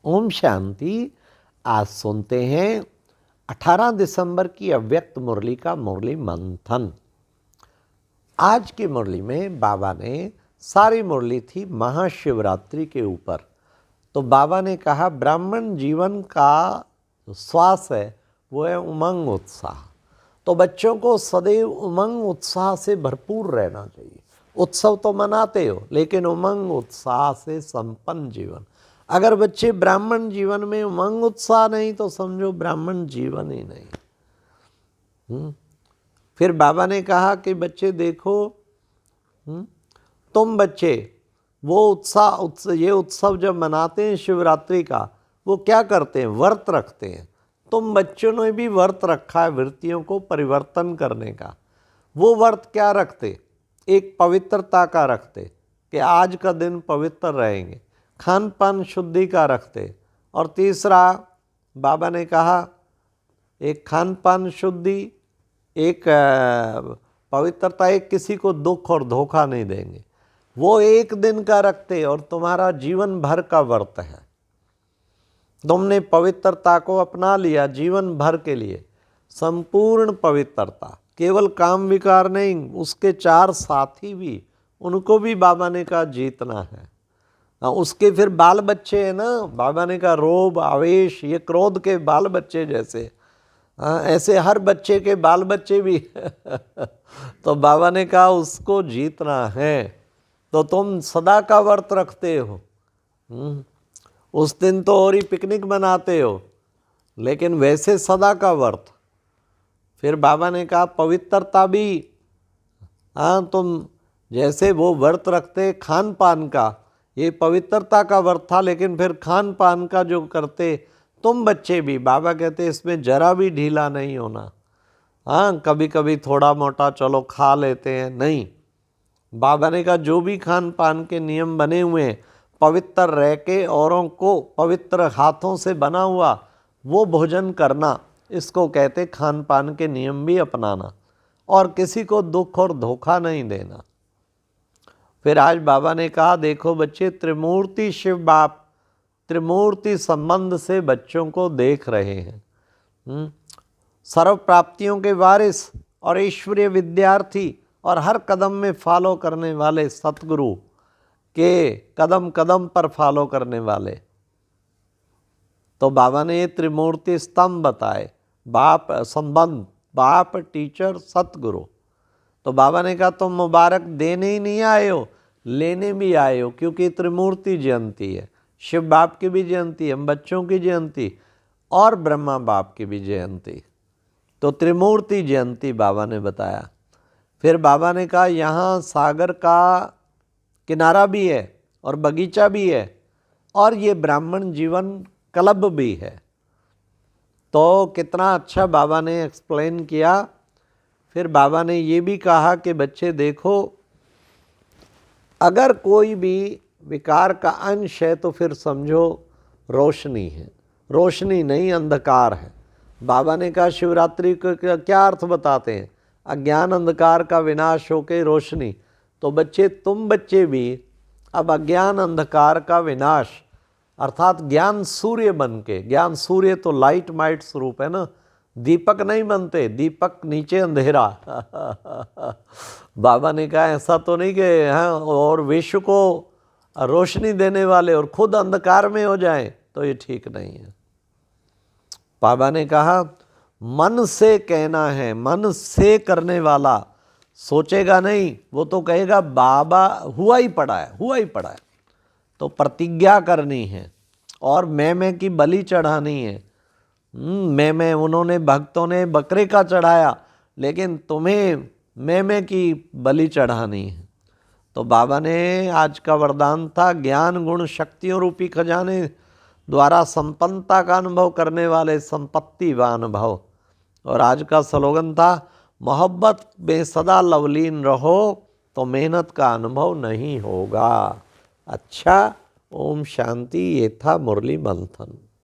ओम शांति। आज सुनते हैं 18 दिसंबर की अव्यक्त मुरली का मुरली मंथन। आज की मुरली में बाबा ने सारी मुरली थी महाशिवरात्रि के ऊपर। तो बाबा ने कहा ब्राह्मण जीवन का श्वास है वो है उमंग उत्साह। तो बच्चों को सदैव उमंग उत्साह से भरपूर रहना चाहिए। उत्सव तो मनाते हो लेकिन उमंग उत्साह से संपन्न जीवन। अगर बच्चे ब्राह्मण जीवन में उमंग उत्साह नहीं तो समझो ब्राह्मण जीवन ही नहीं। फिर बाबा ने कहा कि बच्चे देखो, तुम बच्चे वो ये उत्सव जब मनाते हैं शिवरात्रि का, वो क्या करते हैं? व्रत रखते हैं। तुम बच्चों ने भी व्रत रखा है वृत्तियों को परिवर्तन करने का। वो व्रत क्या रखते? एक पवित्रता का रखते कि आज का दिन पवित्र रहेंगे। खान पान शुद्धि का रखते। और तीसरा बाबा ने कहा एक खान पान शुद्धि, एक पवित्रता, एक किसी को दुख और धोखा नहीं देंगे। वो एक दिन का रखते और तुम्हारा जीवन भर का व्रत है। तुमने पवित्रता को अपना लिया जीवन भर के लिए। संपूर्ण पवित्रता, केवल काम विकार नहीं, उसके 4 साथी भी, उनको भी बाबा ने कहा जीतना है। उसके फिर बाल बच्चे हैं ना, बाबा ने कहा रोब आवेश, ये क्रोध के बाल बच्चे जैसे, ऐसे हर बच्चे के बाल बच्चे भी तो बाबा ने कहा उसको जीतना है। तो तुम सदा का व्रत रखते हो। उस दिन तो और ही पिकनिक मनाते हो, लेकिन वैसे सदा का व्रत। फिर बाबा ने कहा पवित्रता भी, तुम जैसे वो व्रत रखते खान पान का, ये पवित्रता का व्रत था, लेकिन फिर खान पान का जो करते तुम बच्चे भी, बाबा कहते इसमें जरा भी ढीला नहीं होना। कभी कभी थोड़ा मोटा चलो खा लेते हैं, नहीं। बाबा ने कहा जो भी खान पान के नियम बने हुए हैं, पवित्र रह के औरों को पवित्र हाथों से बना हुआ वो भोजन करना, इसको कहते खान पान के नियम भी अपनाना, और किसी को दुख और धोखा नहीं देना। फिर आज बाबा ने कहा देखो बच्चे, त्रिमूर्ति शिव बाप त्रिमूर्ति संबंध से बच्चों को देख रहे हैं। सर्व प्राप्तियों के वारिस और ईश्वरीय विद्यार्थी और हर कदम में फॉलो करने वाले सतगुरु के कदम कदम पर फॉलो करने वाले। तो बाबा ने ये त्रिमूर्ति स्तंभ बताए, बाप संबंध, बाप टीचर सतगुरु। तो बाबा ने कहा तुम मुबारक देने ही नहीं आए हो, लेने भी आए हो, क्योंकि त्रिमूर्ति जयंती है। शिव बाप की भी जयंती है, बच्चों की जयंती, और ब्रह्मा बाप की भी जयंती। तो त्रिमूर्ति जयंती बाबा ने बताया। फिर बाबा ने कहा यहाँ सागर का किनारा भी है और बगीचा भी है, और ये ब्राह्मण जीवन क्लब भी है। तो कितना अच्छा बाबा ने एक्सप्लेन किया। फिर बाबा ने ये भी कहा कि बच्चे देखो, अगर कोई भी विकार का अंश है तो फिर समझो रोशनी है, रोशनी नहीं अंधकार है। बाबा ने कहा शिवरात्रि को क्या अर्थ बताते हैं? अज्ञान अंधकार का विनाश होके रोशनी। तो बच्चे, तुम बच्चे भी अब अज्ञान अंधकार का विनाश अर्थात ज्ञान सूर्य बन के, ज्ञान सूर्य तो लाइट माइट स्वरूप है ना, दीपक नहीं बनते, दीपक नीचे अंधेरा बाबा ने कहा ऐसा तो नहीं कि और विश्व को रोशनी देने वाले और खुद अंधकार में हो जाएं, तो ये ठीक नहीं है। बाबा ने कहा मन से कहना है, मन से करने वाला सोचेगा नहीं, वो तो कहेगा बाबा हुआ ही पड़ा है, हुआ ही पड़ा है। तो प्रतिज्ञा करनी है और मैं की बलि चढ़ानी है। मैं उन्होंने भक्तों ने बकरे का चढ़ाया, लेकिन तुम्हें मैं की बलि चढ़ानी है। तो बाबा ने आज का वरदान था ज्ञान गुण शक्तियों रूपी खजाने द्वारा संपन्नता का अनुभव करने वाले संपत्ति व अनुभव। और आज का स्लोगन था मोहब्बत में सदा लवलीन रहो तो मेहनत का अनुभव नहीं होगा। अच्छा, ओम शांति। ये था मुरली मंथन।